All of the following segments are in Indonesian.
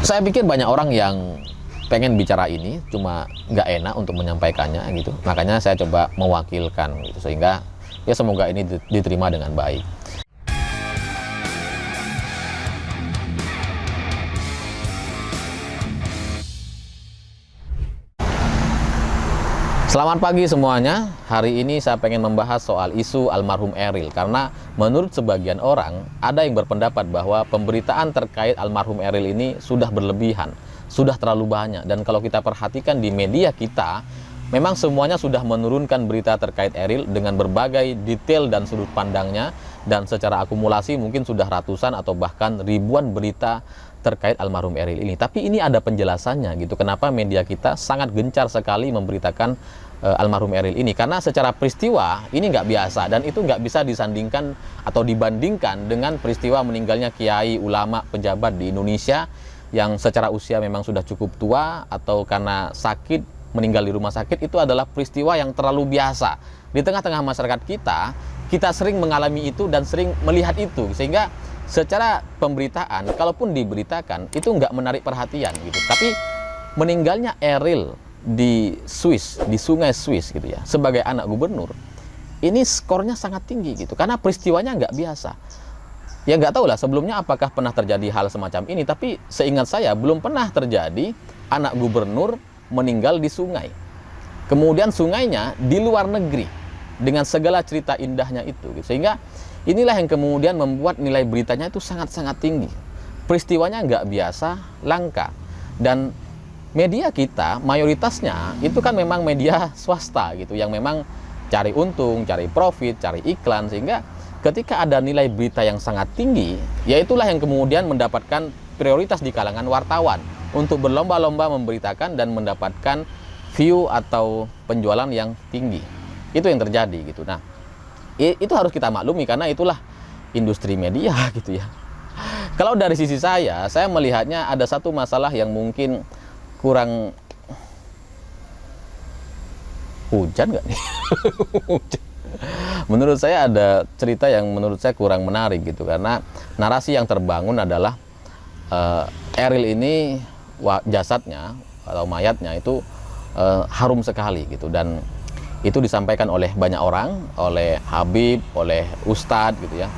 Saya pikir banyak orang yang pengen bicara ini, cuma nggak enak untuk menyampaikannya gitu. Makanya saya coba mewakilkan gitu, sehingga ya semoga ini diterima dengan baik. Selamat pagi semuanya. Hari ini saya pengen membahas soal isu almarhum Eril, karena menurut sebagian orang ada yang berpendapat bahwa pemberitaan terkait almarhum Eril ini sudah berlebihan, sudah terlalu banyak. Dan kalau kita perhatikan di media kita, memang semuanya sudah menurunkan berita terkait Eril dengan berbagai detail dan sudut pandangnya, dan secara akumulasi mungkin sudah ratusan atau bahkan ribuan berita terkait almarhum Eril ini. Tapi ini ada penjelasannya gitu, kenapa media kita sangat gencar sekali memberitakan almarhum Eril ini. Karena secara peristiwa ini nggak biasa, dan itu nggak bisa disandingkan atau dibandingkan dengan peristiwa meninggalnya kiai, ulama, pejabat di Indonesia yang secara usia memang sudah cukup tua atau karena sakit meninggal di rumah sakit. Itu adalah peristiwa yang terlalu biasa di tengah-tengah masyarakat kita. Kita sering mengalami itu dan sering melihat itu, sehingga secara pemberitaan, kalaupun diberitakan, itu nggak menarik perhatian gitu. Tapi meninggalnya Eril di Swiss, di sungai Swiss gitu ya, sebagai anak gubernur, ini skornya sangat tinggi gitu, karena peristiwanya nggak biasa. Ya nggak tahu lah sebelumnya apakah pernah terjadi hal semacam ini, tapi seingat saya belum pernah terjadi anak gubernur meninggal di sungai. Kemudian sungainya di luar negeri, dengan segala cerita indahnya itu gitu. Sehingga inilah yang kemudian membuat nilai beritanya itu sangat-sangat tinggi. Peristiwanya nggak biasa, langka. Dan media kita mayoritasnya itu kan memang media swasta gitu, yang memang cari untung, cari profit, cari iklan. Sehingga ketika ada nilai berita yang sangat tinggi, ya itulah yang kemudian mendapatkan prioritas di kalangan wartawan untuk berlomba-lomba memberitakan dan mendapatkan view atau penjualan yang tinggi. Itu yang terjadi gitu. Nah, itu harus kita maklumi, karena itulah industri media gitu ya. Kalau dari sisi saya melihatnya ada satu masalah yang mungkin kurang. Hujan nggak nih? Menurut saya ada cerita yang menurut saya kurang menarik gitu, karena narasi yang terbangun adalah Eril ini jasadnya atau mayatnya itu harum sekali gitu, dan itu disampaikan oleh banyak orang, oleh Habib, oleh Ustadz gitu ya,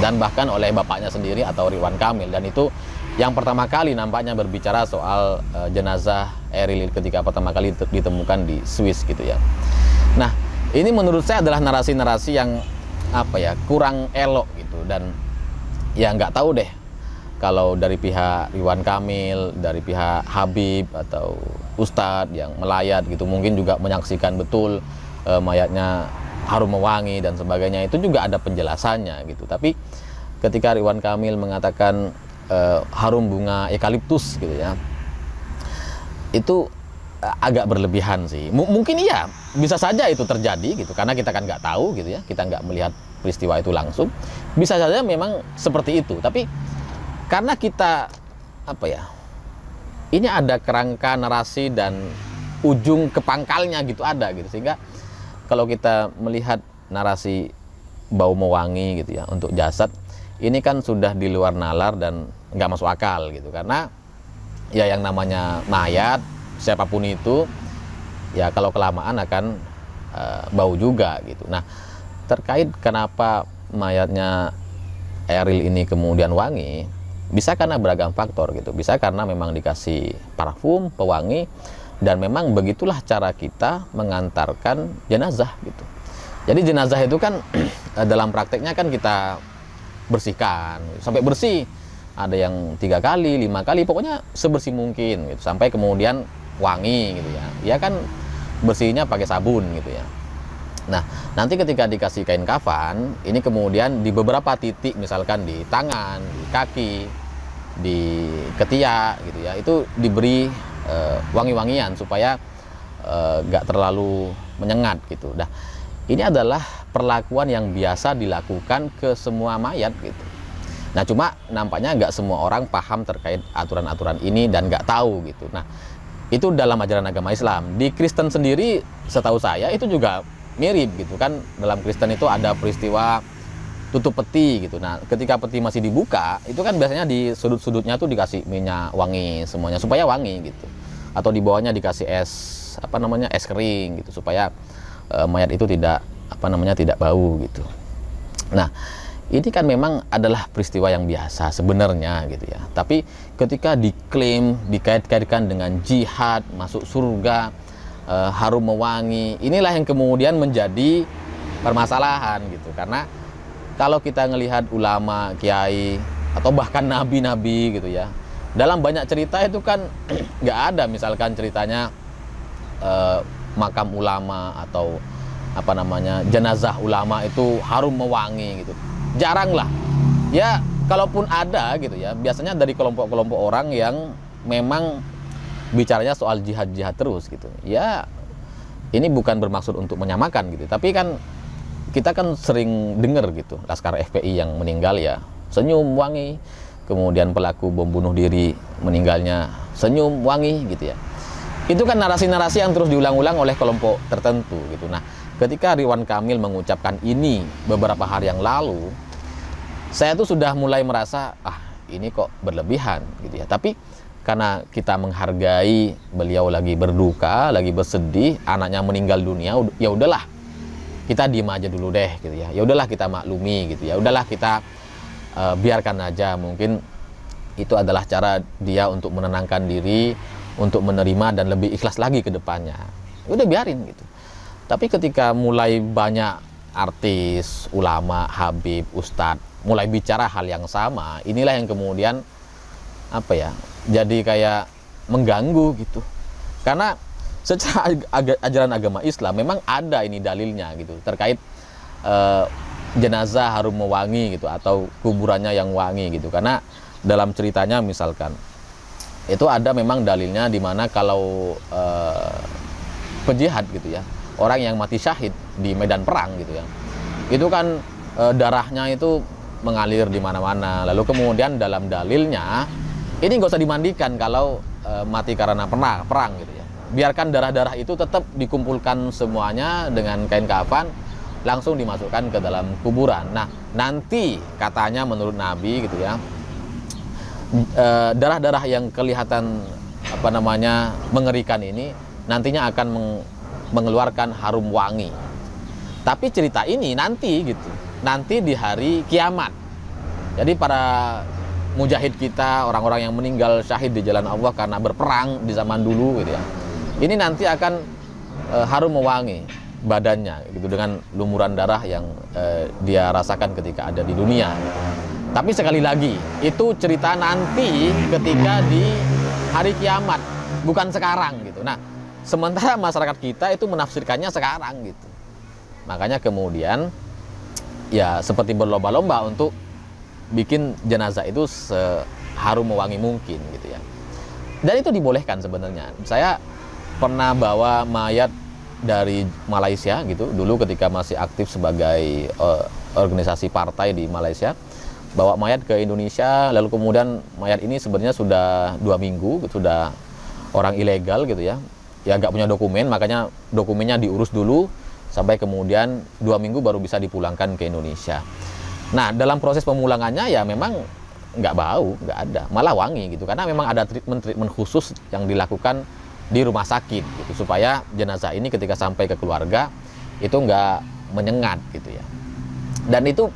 dan bahkan oleh bapaknya sendiri atau Ridwan Kamil. Dan itu yang pertama kali nampaknya berbicara soal jenazah Eril ketika pertama kali ditemukan di Swiss gitu ya. Nah, ini menurut saya adalah narasi-narasi yang apa ya, kurang elok gitu. Dan ya nggak tahu deh kalau dari pihak Ridwan Kamil, dari pihak Habib atau Ustadz yang melayat gitu, mungkin juga menyaksikan betul mayatnya harum mewangi dan sebagainya, itu juga ada penjelasannya gitu. Tapi ketika Ridwan Kamil mengatakan harum bunga eukaliptus gitu ya, itu agak berlebihan sih. Mungkin iya, bisa saja itu terjadi gitu, karena kita kan nggak tahu gitu ya, kita nggak melihat peristiwa itu langsung. Bisa saja memang seperti itu, tapi karena kita apa ya, ini ada kerangka narasi dan ujung ke pangkalnya gitu ada gitu, sehingga kalau kita melihat narasi bau mewangi gitu ya untuk jasad, ini kan sudah di luar nalar dan nggak masuk akal gitu. Karena ya yang namanya mayat, siapapun itu, ya kalau kelamaan akan bau juga gitu. Nah, terkait kenapa mayatnya Eril ini kemudian wangi, bisa karena beragam faktor gitu. Bisa karena memang dikasih parfum, pewangi, dan memang begitulah cara kita mengantarkan jenazah gitu. Jadi jenazah itu kan dalam prakteknya kan kita bersihkan sampai bersih. Ada yang 3 kali, 5 kali, pokoknya sebersih mungkin gitu, sampai kemudian wangi gitu ya. Ya kan bersihnya pakai sabun gitu ya. Nah, nanti ketika dikasih kain kafan, ini kemudian di beberapa titik, misalkan di tangan, di kaki, di ketiak gitu ya, itu diberi wangi-wangian supaya nggak terlalu menyengat gitu. Nah, ini adalah perlakuan yang biasa dilakukan ke semua mayat gitu. Nah, cuma nampaknya nggak semua orang paham terkait aturan-aturan ini dan nggak tahu gitu. Nah, itu dalam ajaran agama Islam. Di Kristen sendiri, setahu saya itu juga mirip gitu kan. Dalam Kristen itu ada peristiwa tutup peti gitu. Nah, ketika peti masih dibuka, itu kan biasanya di sudut-sudutnya tuh dikasih minyak wangi semuanya supaya wangi gitu. Atau di bawahnya dikasih es es kering gitu supaya mayat itu tidak tidak bau gitu. Nah, ini kan memang adalah peristiwa yang biasa sebenarnya gitu ya. Tapi ketika diklaim dikait-kaitkan dengan jihad, masuk surga, harum mewangi, inilah yang kemudian menjadi permasalahan gitu. Karena kalau kita ngelihat ulama, kiai, atau bahkan nabi-nabi gitu ya, dalam banyak cerita itu kan nggak ada misalkan ceritanya makam ulama atau jenazah ulama itu harum mewangi gitu. Jarang lah. Ya, kalaupun ada gitu ya, biasanya dari kelompok-kelompok orang yang memang bicaranya soal jihad-jihad terus gitu. Ya, ini bukan bermaksud untuk menyamakan gitu, tapi kan kita kan sering dengar gitu, Laskar FPI yang meninggal ya senyum wangi, kemudian pelaku bom bunuh diri meninggalnya senyum wangi gitu ya. Itu kan narasi-narasi yang terus diulang-ulang oleh kelompok tertentu gitu. Nah, ketika Ridwan Kamil mengucapkan ini beberapa hari yang lalu, saya tuh sudah mulai merasa ini kok berlebihan gitu ya. Tapi karena kita menghargai beliau lagi berduka, lagi bersedih, anaknya meninggal dunia, ya udahlah kita diem aja dulu deh gitu ya. Ya udahlah kita maklumi gitu ya. Udahlah kita biarkan aja, mungkin itu adalah cara dia untuk menenangkan diri, untuk menerima dan lebih ikhlas lagi ke depannya. Udah biarin gitu. Tapi ketika mulai banyak artis, ulama, habib, ustadz mulai bicara hal yang sama, inilah yang kemudian jadi kayak mengganggu gitu. Karena secara ajaran agama Islam memang ada ini dalilnya gitu terkait jenazah harum mewangi gitu atau kuburannya yang wangi gitu. Karena dalam ceritanya misalkan itu ada memang dalilnya di mana kalau pejihad gitu ya, orang yang mati syahid di medan perang gitu ya, itu kan darahnya itu mengalir di mana-mana. Lalu kemudian dalam dalilnya ini nggak usah dimandikan kalau mati karena perang gitu ya. Biarkan darah-darah itu tetap dikumpulkan semuanya dengan kain kafan, langsung dimasukkan ke dalam kuburan. Nah, nanti katanya menurut Nabi gitu ya, darah-darah yang kelihatan mengerikan ini nantinya akan mengeluarkan harum wangi. Tapi cerita ini nanti gitu, nanti di hari kiamat. Jadi para mujahid kita, orang-orang yang meninggal syahid di jalan Allah karena berperang di zaman dulu gitu ya, ini nanti akan harum mewangi badannya gitu dengan lumuran darah yang dia rasakan ketika ada di dunia. Tapi sekali lagi, itu cerita nanti ketika di hari kiamat, bukan sekarang gitu. Nah, sementara masyarakat kita itu menafsirkannya sekarang gitu. Makanya kemudian ya seperti berlomba-lomba untuk bikin jenazah itu seharum mewangi mungkin gitu ya. Dan itu dibolehkan sebenarnya. Saya pernah bawa mayat dari Malaysia gitu dulu ketika masih aktif sebagai organisasi partai di Malaysia, bawa mayat ke Indonesia. Lalu kemudian mayat ini sebenarnya sudah 2 minggu, sudah orang ilegal gitu ya, nggak punya dokumen, makanya dokumennya diurus dulu sampai kemudian 2 minggu baru bisa dipulangkan ke Indonesia. Nah, dalam proses pemulangannya ya memang nggak bau, nggak ada, malah wangi gitu, karena memang ada treatment khusus yang dilakukan di rumah sakit gitu, supaya jenazah ini ketika sampai ke keluarga itu nggak menyengat gitu ya. Dan itu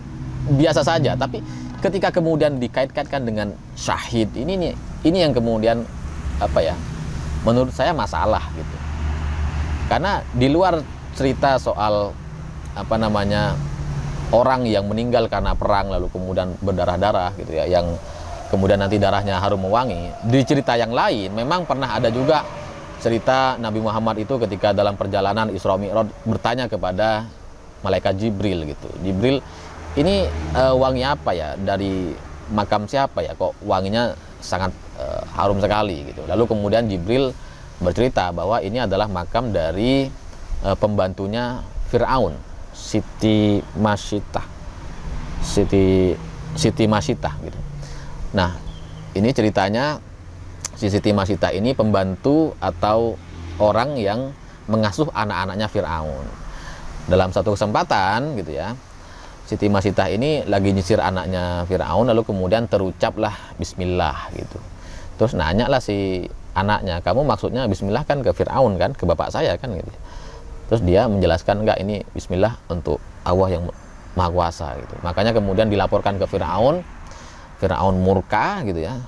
biasa saja, tapi ketika kemudian dikait-kaitkan dengan syahid, ini yang kemudian menurut saya masalah gitu. Karena di luar cerita soal orang yang meninggal karena perang lalu kemudian berdarah-darah gitu ya, yang kemudian nanti darahnya harum mewangi, di cerita yang lain memang pernah ada juga cerita Nabi Muhammad itu ketika dalam perjalanan Isra Mi'raj bertanya kepada malaikat Jibril gitu. Jibril, ini wangi apa ya, dari makam siapa ya, kok wanginya sangat harum sekali gitu. Lalu kemudian Jibril bercerita bahwa ini adalah makam dari pembantunya Fir'aun, Siti Masyitah gitu. Nah, ini ceritanya si Siti Masyitah ini pembantu atau orang yang mengasuh anak-anaknya Fir'aun. Dalam satu kesempatan gitu ya, Siti Masitah ini lagi nyisir anaknya Firaun, lalu kemudian terucaplah Bismillah gitu. Terus nanya lah si anaknya, kamu maksudnya Bismillah kan ke Firaun kan, ke bapak saya kan gitu. Terus dia menjelaskan, enggak, ini Bismillah untuk Allah yang Maha Kuasa gitu. Makanya kemudian dilaporkan ke Firaun, Firaun murka gitu ya.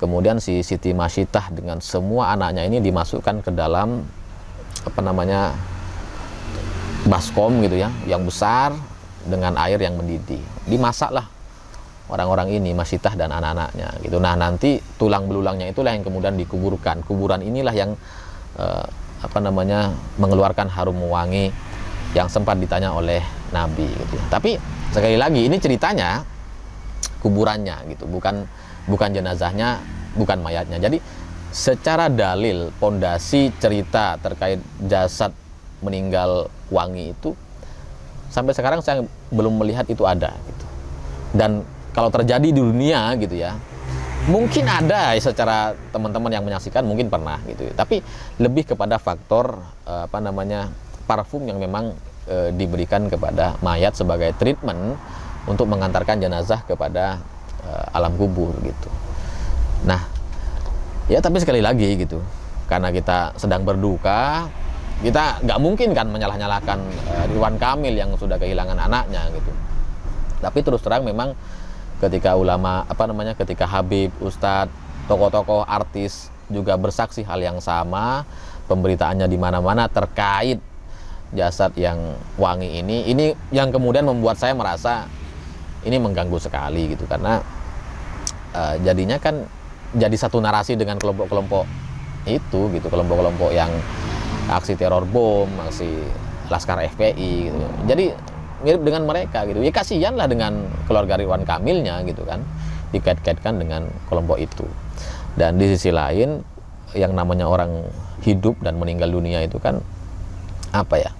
Kemudian si Siti Masitah dengan semua anaknya ini dimasukkan ke dalam apa namanya, baskom gitu ya, yang besar dengan air yang mendidih. Dimasaklah orang-orang ini, Masitah dan anak-anaknya gitu. Nah, nanti tulang belulangnya itulah yang kemudian dikuburkan. Kuburan inilah yang apa namanya, mengeluarkan harum wangi yang sempat ditanya oleh Nabi gitu ya. Tapi sekali lagi ini ceritanya kuburannya gitu, bukan jenazahnya, bukan mayatnya. Jadi secara dalil, pondasi cerita terkait jasad meninggal wangi itu sampai sekarang saya belum melihat itu ada gitu. Dan kalau terjadi di dunia gitu ya, mungkin ada secara teman-teman yang menyaksikan, mungkin pernah gitu ya. Tapi lebih kepada faktor apa namanya, parfum yang memang diberikan kepada mayat sebagai treatment untuk mengantarkan jenazah kepada alam kubur gitu. Nah, ya tapi sekali lagi gitu, karena kita sedang berduka, kita nggak mungkin kan menyalah-nyalahkan Ridwan Kamil yang sudah kehilangan anaknya gitu. Tapi terus terang memang ketika ulama apa namanya, ketika Habib, Ustadz, tokoh-tokoh artis juga bersaksi hal yang sama, pemberitaannya di mana-mana terkait jasad yang wangi ini yang kemudian membuat saya merasa ini mengganggu sekali gitu, karena jadinya kan jadi satu narasi dengan kelompok-kelompok itu gitu, kelompok-kelompok yang aksi teror bom, aksi Laskar FPI gitu. Jadi mirip dengan mereka gitu. Ya kasihan lah dengan keluarga Ridwan Kamilnya gitu kan, dikait-kaitkan dengan kelompok itu. Dan di sisi lain, yang namanya orang hidup dan meninggal dunia itu kan apa ya,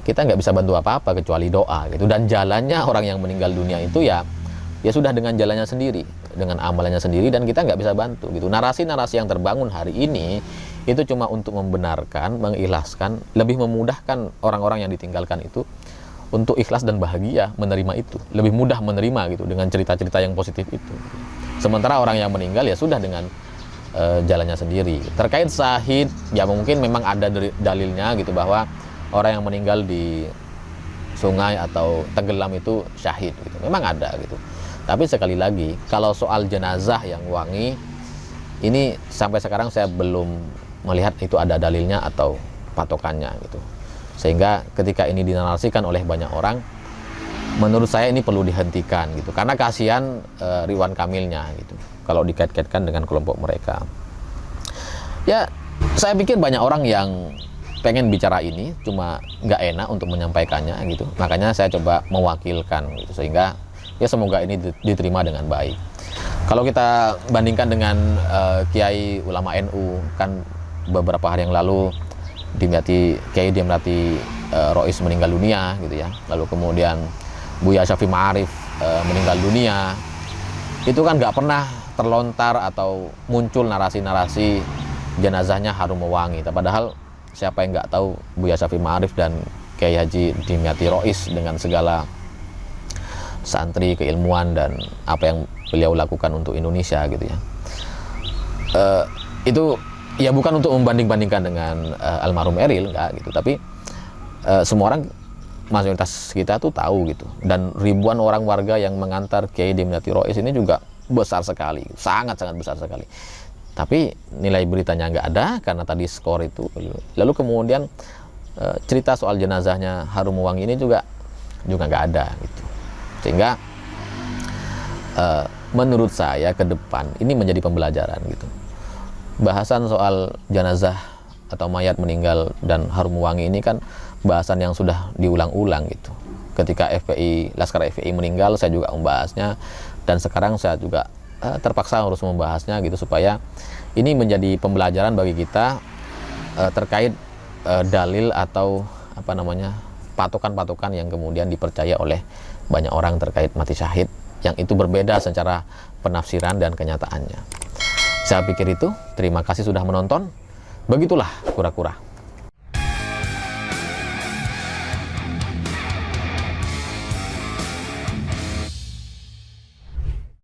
kita nggak bisa bantu apa-apa kecuali doa gitu. Dan jalannya orang yang meninggal dunia itu ya sudah dengan jalannya sendiri, dengan amalannya sendiri, dan kita nggak bisa bantu gitu. Narasi-narasi yang terbangun hari ini itu cuma untuk membenarkan, mengikhlaskan, lebih memudahkan orang-orang yang ditinggalkan itu untuk ikhlas dan bahagia menerima itu, lebih mudah menerima gitu dengan cerita-cerita yang positif itu. Sementara orang yang meninggal ya sudah dengan jalannya sendiri. Terkait syahid, ya mungkin memang ada dalilnya gitu, bahwa orang yang meninggal di sungai atau tenggelam itu syahid gitu. Memang ada gitu. Tapi sekali lagi, kalau soal jenazah yang wangi ini sampai sekarang saya belum melihat itu ada dalilnya atau patokannya gitu. Sehingga ketika ini dinarasikan oleh banyak orang, menurut saya ini perlu dihentikan gitu, karena kasihan Ridwan Kamilnya gitu kalau dikait-kaitkan dengan kelompok mereka. Ya, saya pikir banyak orang yang pengen bicara ini, cuma nggak enak untuk menyampaikannya gitu. Makanya saya coba mewakilkan gitu, sehingga ya semoga ini diterima dengan baik. Kalau kita bandingkan dengan Kiai Ulama NU, kan beberapa hari yang lalu Kiai Dimyati Rois meninggal dunia gitu ya. Lalu kemudian Buya Syafi'i Ma'arif meninggal dunia. Itu kan nggak pernah terlontar atau muncul narasi-narasi jenazahnya harum mewangi. Padahal siapa yang nggak tahu Buya Syafi'i Ma'arif dan Kiai Haji Dimyati Rois dengan segala santri, keilmuan, dan apa yang beliau lakukan untuk Indonesia gitu ya. Itu ya bukan untuk membanding-bandingkan dengan almarhum Eril, enggak gitu, tapi semua orang, mayoritas kita tuh tahu gitu. Dan ribuan orang warga yang mengantar Kiai Dimyati Rois ini juga besar sekali, sangat-sangat besar sekali. Tapi nilai beritanya nggak ada karena tadi skor itu. Lalu kemudian cerita soal jenazahnya harum mewangi ini juga nggak ada gitu. Sehingga menurut saya ke depan ini menjadi pembelajaran gitu. Bahasan soal jenazah atau mayat meninggal dan harum wangi ini kan bahasan yang sudah diulang-ulang gitu. Ketika Laskar FPI meninggal, saya juga membahasnya, dan sekarang saya juga terpaksa harus membahasnya gitu, supaya ini menjadi pembelajaran bagi kita terkait dalil atau apa namanya, patokan-patokan yang kemudian dipercaya oleh banyak orang terkait mati syahid, yang itu berbeda secara penafsiran dan kenyataannya. Saya pikir itu. Terima kasih sudah menonton. Begitulah kura-kura.